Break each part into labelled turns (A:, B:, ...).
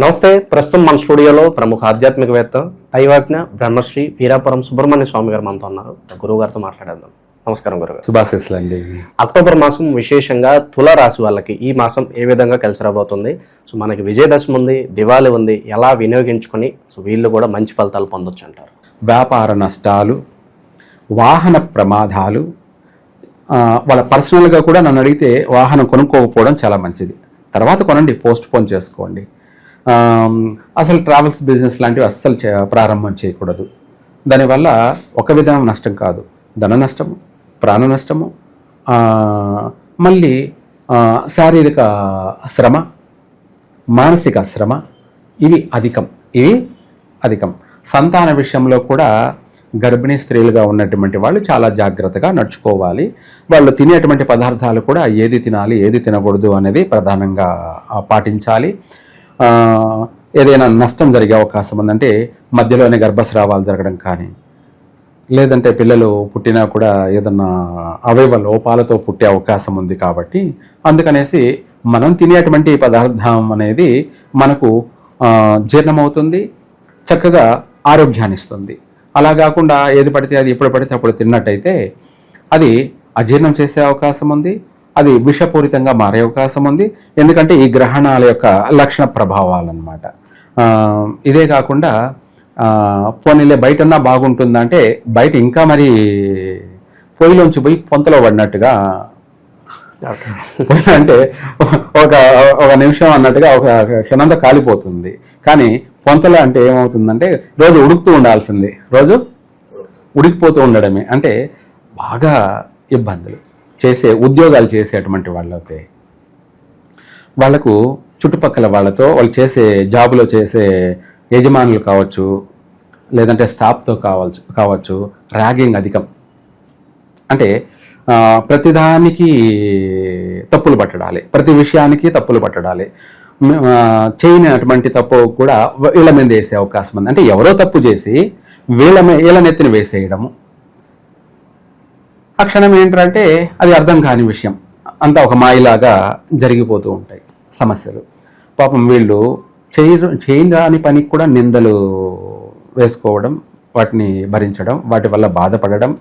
A: నమస్తే. ప్రస్తుతం మన స్టూడియోలో ప్రముఖ ఆధ్యాత్మికవేత్త దైవాజ్ఞ బ్రహ్మశ్రీ వీరాపురం సుబ్రహ్మణ్య స్వామి గారు మనతో ఉన్నారు. గురువు గారితో మాట్లాడేద్దాం. నమస్కారం గురుగారు.
B: శుభాశీస్సులు అండి.
A: అక్టోబర్ మాసం విశేషంగా తుల రాశి వాళ్ళకి ఈ మాసం ఏ విధంగా కలిసి రాబోతుంది? సో మనకి విజయదశమి ఉంది, దివాళి ఉంది, ఎలా వినియోగించుకొని వీళ్ళు కూడా మంచి ఫలితాలు పొందొచ్చు అంటారు?
B: వ్యాపార నష్టాలు, వాహన ప్రమాదాలు, వాళ్ళ పర్సనల్గా కూడా నన్ను అడిగితే వాహనం కొనుక్కోకపోవడం చాలా మంచిది. తర్వాత కొనండి, పోస్ట్ పోన్ చేసుకోండి. అసలు ట్రావెల్స్ బిజినెస్ లాంటివి అస్సలు ప్రారంభం చేయకూడదు. దానివల్ల ఒక విధమైన నష్టం కాదు, ధన నష్టము, ప్రాణ నష్టము, మళ్ళీ శారీరక శ్రమ, మానసిక శ్రమ, ఇవి అధికం. సంతాన విషయంలో కూడా గర్భిణీ స్త్రీలుగా ఉన్నటువంటి వాళ్ళు చాలా జాగ్రత్తగా నడుచుకోవాలి. వాళ్ళు తినేటువంటి పదార్థాలు కూడా ఏది తినాలి, ఏది తినకూడదు అనేది ప్రధానంగా పాటించాలి. ఏదైనా నష్టం జరిగే అవకాశం ఉందంటే మధ్యలోనే గర్భస్రావాలు జరగడం కానీ, లేదంటే పిల్లలు పుట్టినా కూడా ఏదన్నా అవయవ లోపాలతో పుట్టే అవకాశం ఉంది. కాబట్టి అందుకనేసి మనం తినేటువంటి పదార్థం అనేది మనకు జీర్ణమవుతుంది, చక్కగా ఆరోగ్యాన్ని ఇస్తుంది. అలా కాకుండా ఏది పడితే అది ఎప్పుడు పడితే అప్పుడు తిన్నట్టయితే అది అజీర్ణం చేసే అవకాశం ఉంది, అది విషపూరితంగా మారే అవకాశం ఉంది. ఎందుకంటే ఈ గ్రహణాల యొక్క లక్షణ ప్రభావాలు అన్నమాట. ఇదే కాకుండా పోనీలే బయట ఉన్నా బాగుంటుందంటే బయట ఇంకా మరి పొయ్యిలోంచి పోయి పొంతలో పడినట్టుగా, అంటే ఒక నిమిషం అన్నట్టుగా ఒక క్షణంతో కాలిపోతుంది. కానీ పొంతలో అంటే ఏమవుతుందంటే రోజు ఉడుకుతూ ఉండాల్సింది, రోజు ఉడికిపోతూ ఉండడమే. అంటే బాగా ఇబ్బందులు ఉద్యోగాలు చేసేటువంటి వాళ్ళైతే వాళ్లకు చుట్టుపక్కల వాళ్ళతో, వాళ్ళు చేసే జాబులో చేసే యజమానులు కావచ్చు, లేదంటే స్టాఫ్తో కావచ్చు ర్యాగింగ్ అధికం. అంటే ప్రతిదానికి తప్పులు పట్టడాలి, ప్రతి విషయానికి తప్పులు పట్టడాలి. చేయనటువంటి తప్పు కూడా వీళ్ళ మీద వేసే అవకాశం ఉంది. అంటే ఎవరో తప్పు చేసి వీళ్ళ నెత్తిన వేసేయడము. ఆ క్షణం ఏంటంటే అది అర్థం కాని విషయం, అంతా ఒక మాయలాగా జరిగిపోతూ ఉంటాయి సమస్యలు. పాపం వీళ్ళు చేయని పనికి కూడా నిందలు వేసుకోవడం, వాటిని భరించడం, వాటి వల్ల బాధపడడం.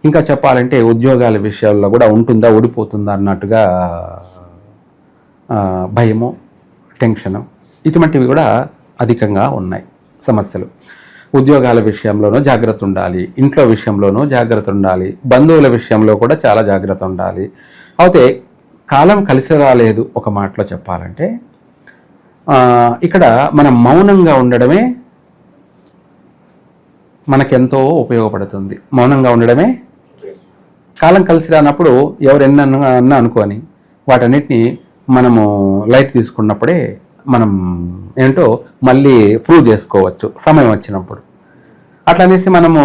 B: ఇంకా చెప్పాలంటే ఉద్యోగాల విషయాల్లో కూడా ఉంటుందా ఊడిపోతుందా అన్నట్టుగా భయము, టెన్షను, ఇటువంటివి కూడా అధికంగా ఉన్నాయి సమస్యలు. ఉద్యోగాల విషయంలోనూ జాగ్రత్త ఉండాలి, ఇంట్లో విషయంలోనూ జాగ్రత్త ఉండాలి, బంధువుల విషయంలో కూడా చాలా జాగ్రత్త ఉండాలి. అయితే కాలం కలిసి రాలేదు ఒక మాటలో చెప్పాలంటే, ఇక్కడ మనం మౌనంగా ఉండడమే మనకెంతో ఉపయోగపడుతుంది. మౌనంగా ఉండడమే. కాలం కలిసి రానప్పుడు ఎవరెన్నన్నా అనుకొని వాటన్నిటిని మనము లైట్ తీసుకున్నప్పుడే మనం ఏంటో మళ్ళీ ప్రూవ్ చేసుకోవచ్చు సమయం వచ్చినప్పుడు. అట్లా అనేసి మనము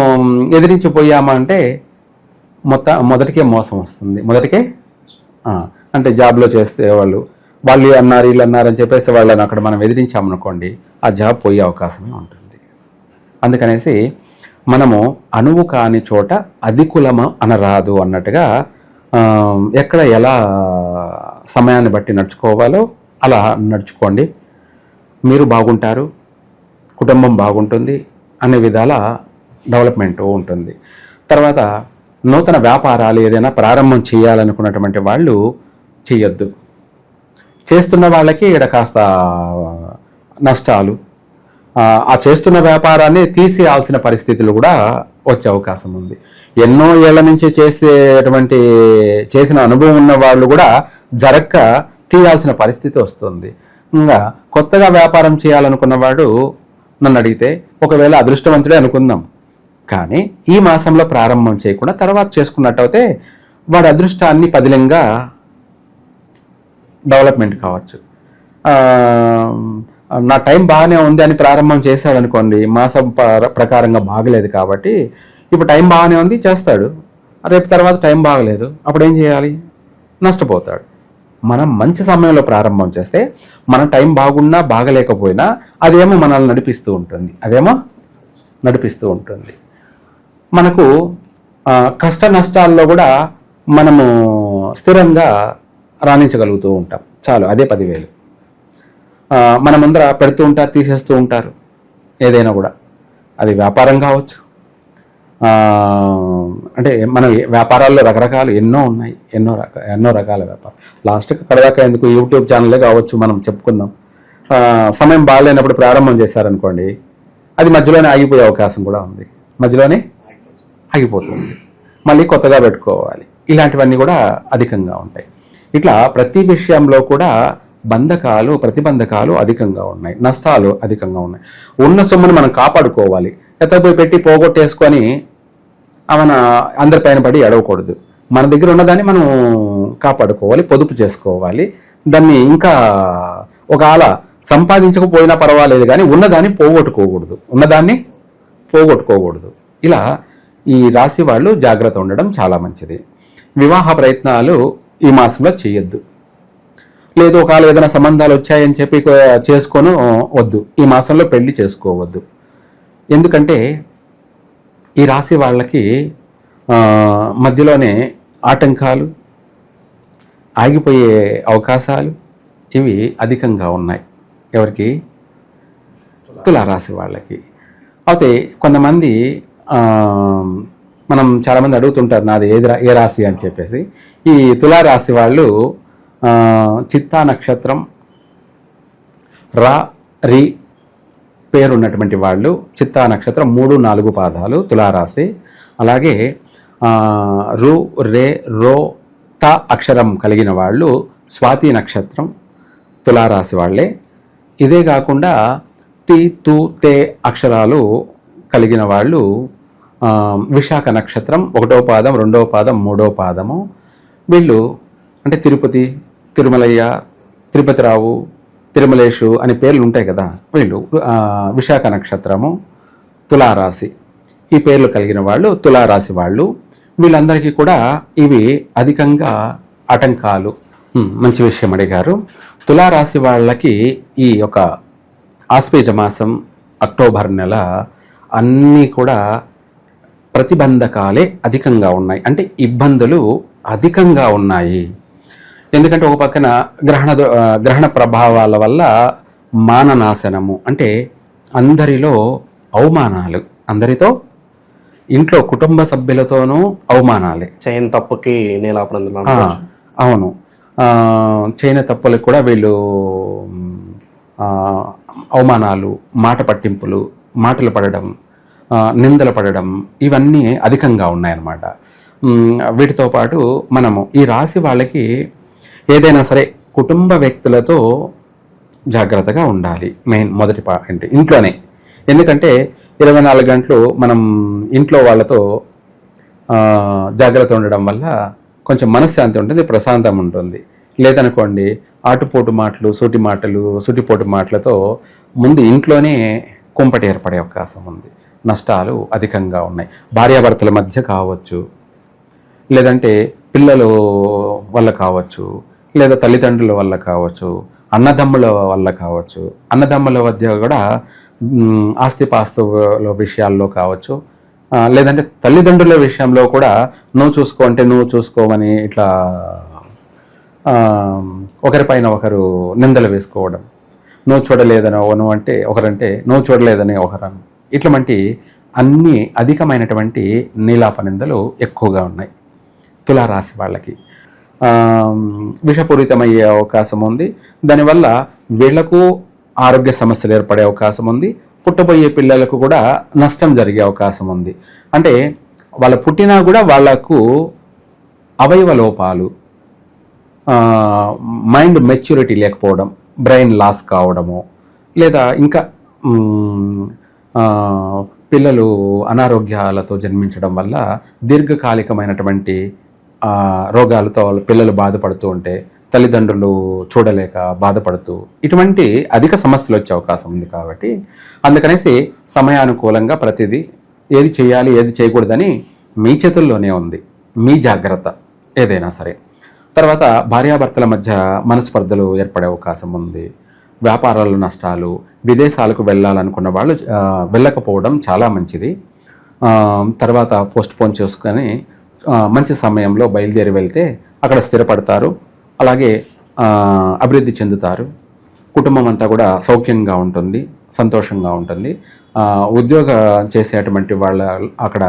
B: ఎదిరించిపోయామా అంటే మొదటికే మోసం వస్తుంది. అంటే జాబ్లో చేస్తే వాళ్ళు అన్నారు వీళ్ళు అన్నారు అని చెప్పేసి వాళ్ళని అక్కడ మనం ఎదిరించామనుకోండి, ఆ జాబ్ పోయే అవకాశమే ఉంటుంది. అందుకనేసి మనము అనువు కాని చోట అధికులము అనరాదు అన్నట్టుగా ఎక్కడ ఎలా సమయాన్ని బట్టి నడుచుకోవాలో అలా నడుచుకోండి. మీరు బాగుంటారు, కుటుంబం బాగుంటుంది, అనే విధాల డెవలప్మెంట్ ఉంటుంది. తర్వాత నూతన వ్యాపారాలు ఏదైనా ప్రారంభం చేయాలనుకున్నటువంటి వాళ్ళు చేయొద్దు. చేస్తున్న వాళ్ళకి ఇక్కడ కాస్త నష్టాలు, ఆ చేస్తున్న వ్యాపారాన్ని తీసేయాల్సిన పరిస్థితులు కూడా వచ్చే అవకాశం ఉంది. ఎన్నో ఏళ్ల నుంచి చేసిన అనుభవం ఉన్న వాళ్ళు కూడా జరక్క తీయాల్సిన పరిస్థితి వస్తుంది. ఇంకా కొత్తగా వ్యాపారం చేయాలనుకున్నవాడు నన్ను అడిగితే ఒకవేళ అదృష్టవంతుడే అనుకుందాం, కానీ ఈ మాసంలో ప్రారంభం చేయకుండా తర్వాత చేసుకున్నట్టయితే వాడి అదృష్టాన్ని పదిలంగా డెవలప్మెంట్ కావచ్చు. నా టైం బాగానే ఉంది అని ప్రారంభం చేశాడు అనుకోండి, మాసం ప్రకారంగా బాగలేదు కాబట్టి ఇప్పుడు టైం బాగానే ఉంది చేస్తాడు, రేపు తర్వాత టైం బాగలేదు, అప్పుడు ఏం చేయాలి? నష్టపోతాడు. మనం మంచి సమయంలో ప్రారంభం చేస్తే మన టైం బాగున్నా బాగలేకపోయినా అదేమో మనల్ని నడిపిస్తూ ఉంటుంది. మనకు కష్ట నష్టాల్లో కూడా మనము స్థిరంగా రాణించగలుగుతూ ఉంటాం. చాలు, అదే 10,000. మన ముందర పెడుతూ ఉంటారు, తీసేస్తూ ఉంటారు. ఏదైనా కూడా అది వ్యాపారం కావచ్చు, అంటే మన వ్యాపారాల్లో రకరకాలు ఎన్నో ఉన్నాయి, ఎన్నో రకాల వ్యాపారం. లాస్ట్కి కడదాకా ఎందుకు యూట్యూబ్ ఛానల్లే కావచ్చు, మనం చెప్పుకుందాం. సమయం బాగాలేనప్పుడు ప్రారంభం చేశారనుకోండి, అది మధ్యలోనే ఆగిపోయే అవకాశం కూడా ఉంది, మధ్యలోనే ఆగిపోతుంది, మళ్ళీ కొత్తగా పెట్టుకోవాలి. ఇలాంటివన్నీ కూడా అధికంగా ఉంటాయి. ఇట్లా ప్రతి విషయంలో కూడా బంధకాలు, ప్రతిబంధకాలు అధికంగా ఉన్నాయి, నష్టాలు అధికంగా ఉన్నాయి. ఉన్న సొమ్మును మనం కాపాడుకోవాలి. ఎత్తపోయి పెట్టి పోగొట్టేసుకొని మన అందరిపైన పడి ఎడవకూడదు. మన దగ్గర ఉన్నదాన్ని మనం కాపాడుకోవాలి, పొదుపు చేసుకోవాలి. దాన్ని ఇంకా ఒకవేళ సంపాదించకపోయినా పర్వాలేదు, కానీ ఉన్నదాన్ని పోగొట్టుకోకూడదు. ఇలా ఈ రాశి వాళ్ళు జాగ్రత్త ఉండడం చాలా మంచిది. వివాహ ప్రయత్నాలు ఈ మాసంలో చేయొద్దు. లేదు ఒకవేళ ఏదైనా సంబంధాలు వచ్చాయని చెప్పి చేసుకొని వద్దు, ఈ మాసంలో పెళ్లి చేసుకోవద్దు. ఎందుకంటే ఈ రాశి వాళ్ళకి మధ్యలోనే ఆటంకాలు, ఆగిపోయే అవకాశాలు ఇవి అధికంగా ఉన్నాయి. ఎవరికి? తులారాశి వాళ్ళకి. అయితే కొంతమంది మనం చాలామంది అడుగుతుంటారు, నాది ఏ రాశి అని చెప్పేసి. ఈ తులారాశి వాళ్ళు చిత్తా నక్షత్రం, రి పేరున్నటువంటి వాళ్ళు, చిత్తా నక్షత్రం 3, 4 పాదాలు తులారాశి. అలాగే రు, రే, రో, త అక్షరం కలిగిన వాళ్ళు స్వాతి నక్షత్రం తులారాశి వాళ్ళే. ఇదే కాకుండా తి, తు, తే అక్షరాలు కలిగిన వాళ్ళు విశాఖ నక్షత్రం 1వ పాదం, 2వ పాదం, 3వ పాదము. వీళ్ళు అంటే తిరుపతి, తిరుమలయ్య, తిరుపతిరావు, తిరుమలేషు అనే పేర్లు ఉంటాయి కదా, వీళ్ళు విశాఖ నక్షత్రము, తులారాశి, ఈ పేర్లు కలిగిన వాళ్ళు తులారాశి వాళ్ళు. వీళ్ళందరికీ కూడా ఇవి అధికంగా ఆటంకాలు. మంచి విషయం అడిగారు. తులారాశి వాళ్ళకి ఈ యొక్క ఆశ్వేజ మాసం, అక్టోబర్ నెల అన్నీ కూడా ప్రతిబంధకాలే అధికంగా ఉన్నాయి, అంటే ఇబ్బందులు అధికంగా ఉన్నాయి. ఎందుకంటే ఒక పక్కన గ్రహణ ప్రభావాల వల్ల మాననాశనము, అంటే అందరిలో అవమానాలు, అందరితో ఇంట్లో కుటుంబ సభ్యులతోనూ అవమానాలే.
A: చేయని తప్పుకి
B: అవును, చేయని తప్పులకు కూడా వీళ్ళు అవమానాలు, మాట పట్టింపులు, మాటలు పడడం, నిందలు పడడం, ఇవన్నీ అధికంగా ఉన్నాయన్నమాట. వీటితో పాటు మనము ఈ రాశి వాళ్ళకి ఏదైనా సరే కుటుంబ వ్యక్తులతో జాగ్రత్తగా ఉండాలి. మొదటి పాయింట్ ఇంట్లోనే. ఎందుకంటే 24 గంటలు మనం ఇంట్లో వాళ్ళతో జాగ్రత్త ఉండడం వల్ల కొంచెం మనశ్శాంతి ఉంటుంది, ప్రశాంతం ఉంటుంది. లేదనుకోండి ఆటుపోటు మాటలు, సూటిపోటు మాటలతో ముందు ఇంట్లోనే కుంపటి ఏర్పడే అవకాశం ఉంది. నష్టాలు అధికంగా ఉన్నాయి. భార్యాభర్తల మధ్య కావచ్చు, లేదంటే పిల్లల వల్ల కావచ్చు, లేదా తల్లిదండ్రుల వల్ల కావచ్చు, అన్నదమ్ముల వల్ల కావచ్చు. అన్నదమ్ముల మధ్య కూడా ఆస్తిపాస్తుల విషయాల్లో కావచ్చు, లేదంటే తల్లిదండ్రుల విషయంలో కూడా నువ్వు చూసుకో అంటే నువ్వు చూసుకోమని ఇట్లా ఒకరిపైన ఒకరు నిందలు వేసుకోవడం, నువ్వు చూడలేదని అంటే ఒకరంటే నువ్వు చూడలేదని ఒకరను, ఇట్లాంటి అన్ని అధికమైనటువంటి నీలాప నిందలు ఎక్కువగా ఉన్నాయి తులారాశి వాళ్ళకి. విషపూరితమయ్యే అవకాశం ఉంది. దానివల్ల వీళ్లకు ఆరోగ్య సమస్యలు ఏర్పడే అవకాశం ఉంది. పుట్టబోయే పిల్లలకు కూడా నష్టం జరిగే అవకాశం ఉంది. అంటే వాళ్ళ పుట్టినా కూడా వాళ్లకు అవయవ లోపాలు, మైండ్ మెచ్యూరిటీ లేకపోవడం, బ్రెయిన్ లాస్ కావడము, లేదా ఇంకా పిల్లలు అనారోగ్యాలతో జన్మించడం వల్ల దీర్ఘకాలికమైనటువంటి రోగాలతో పిల్లలు బాధపడుతూ ఉంటే తల్లిదండ్రులు చూడలేక బాధపడుతూ ఇటువంటి అధిక సమస్యలు వచ్చే అవకాశం ఉంది. కాబట్టి అందుకనేసి సమయానుకూలంగా ప్రతిదీ ఏది చేయాలి ఏది చేయకూడదని మీ చేతుల్లోనే ఉంది. మీ జాగ్రత్త ఏదైనా సరే. తర్వాత భార్యాభర్తల మధ్య మనస్పర్ధలు ఏర్పడే అవకాశం ఉంది. వ్యాపారాలు నష్టాలు, విదేశాలకు వెళ్ళాలనుకున్న వాళ్ళు వెళ్ళకపోవడం చాలా మంచిది. తర్వాత పోస్ట్పోన్ చేసుకొని మంచి సమయంలో బయలుదేరి వెళ్తే అక్కడ స్థిరపడతారు, అలాగే అభివృద్ధి చెందుతారు. కుటుంబం అంతా కూడా సౌఖ్యంగా ఉంటుంది, సంతోషంగా ఉంటుంది. ఉద్యోగం చేసేటువంటి వాళ్ళ అక్కడ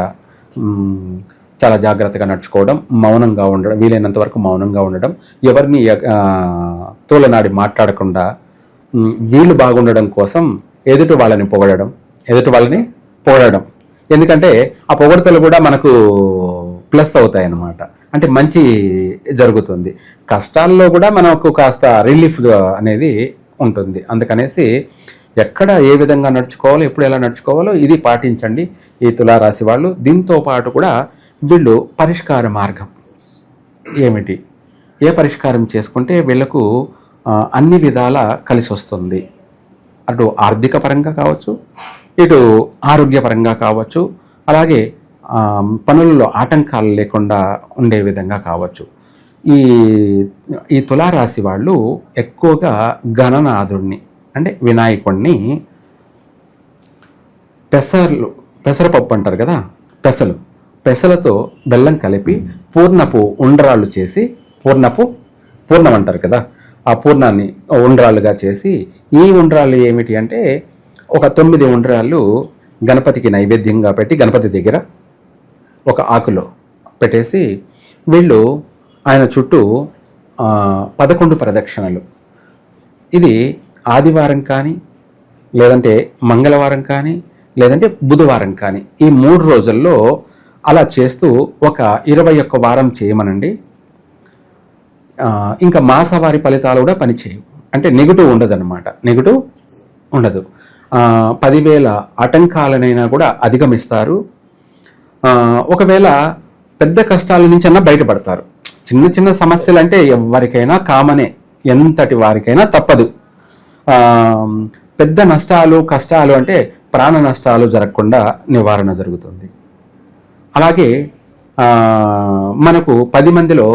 B: చాలా జాగ్రత్తగా నడుచుకోవడం, మౌనంగా ఉండడం, వీలైనంత వరకు మౌనంగా ఉండడం, ఎవరిని తోలనాడి మాట్లాడకుండా వీళ్ళు బాగుండడం కోసం ఎదుటి వాళ్ళని పొగడడం. ఎందుకంటే ఆ పొగడతలు కూడా మనకు ప్లస్ అవుతాయి అన్నమాట. అంటే మంచి జరుగుతుంది. కష్టాల్లో కూడా మనకు కాస్త రిలీఫ్ అనేది ఉంటుంది. అందుకనేసి ఎక్కడ ఏ విధంగా నడుచుకోవాలో, ఎప్పుడు ఎలా నడుచుకోవాలో ఇది పాటించండి ఈ తులారాశి వాళ్ళు. దీంతో పాటు కూడా వీళ్ళు పరిష్కార మార్గం ఏమిటి, ఏ పరిష్కారం చేసుకుంటే వీళ్ళకు అన్ని విధాల కలిసి వస్తుంది, అటు ఆర్థిక పరంగా కావచ్చు, ఇటు ఆరోగ్యపరంగా కావచ్చు, అలాగే పనులలో ఆటంకాలు లేకుండా ఉండే విధంగా కావచ్చు. ఈ తులారాశి వాళ్ళు ఎక్కువగా గణనాథుడిని అంటే వినాయకుడిని పెసరపప్పు అంటారు కదా, పెసలతో బెల్లం కలిపి పూర్ణపు ఉండ్రాళ్ళు చేసి, పూర్ణం అంటారు కదా, ఆ పూర్ణాన్ని ఉండ్రాళ్ళుగా చేసి, ఈ ఉండ్రాళ్ళు ఏమిటి అంటే ఒక 9 ఉండ్రాళ్ళు గణపతికి నైవేద్యంగా పెట్టి గణపతి దగ్గర ఒక ఆకులో పెట్టేసి వీళ్ళు ఆయన చుట్టూ 11 ప్రదక్షిణలు. ఇది ఆదివారం కానీ, లేదంటే మంగళవారం కానీ, లేదంటే బుధవారం కానీ, ఈ 3 రోజుల్లో అలా చేస్తూ ఒక 21 వారం చేయమనండి. ఇంకా మాసవారి ఫలితాలు కూడా పనిచేయవు. అంటే నెగిటివ్ ఉండదన్నమాట, నెగిటివ్ ఉండదు. 10,000 ఆటంకాలనైనా కూడా అధిగమిస్తారు. ఒకవేళ పెద్ద కష్టాల నుంచి అన్నా బయటపడతారు. చిన్న చిన్న సమస్యలు అంటే ఎవరికైనా కామనే, ఎంతటి వారికైనా తప్పదు. పెద్ద నష్టాలు కష్టాలు అంటే ప్రాణ నష్టాలు జరగకుండా నివారణ జరుగుతుంది. అలాగే మనకు 10 మందిలో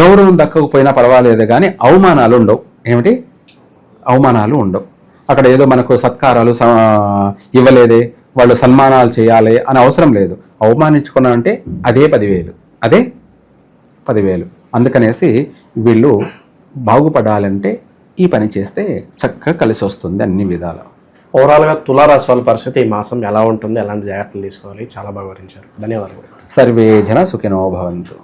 B: గౌరవం దక్కకపోయినా పర్వాలేదు కానీ అవమానాలు ఉండవు. ఏమిటి అవమానాలు ఉండవు. అక్కడ ఏదో మనకు సత్కారాలు ఇవ్వలేదే, వాళ్ళు సన్మానాలు చేయాలి అని అవసరం లేదు. అవమానించుకున్నామంటే అదే 10,000. అందుకనేసి వీళ్ళు బాగుపడాలంటే ఈ పని చేస్తే చక్కగా కలిసి వస్తుంది అన్ని విధాల.
A: ఓవరాల్గా తులారాశి వాళ్ళ పరిస్థితి ఈ మాసం ఎలా ఉంటుంది, ఎలాంటి జాగ్రత్తలు తీసుకోవాలి, చాలా బాగా వివరించారు. ధన్యవాదాలు.
B: సర్వే జన సుఖినో భవంతు.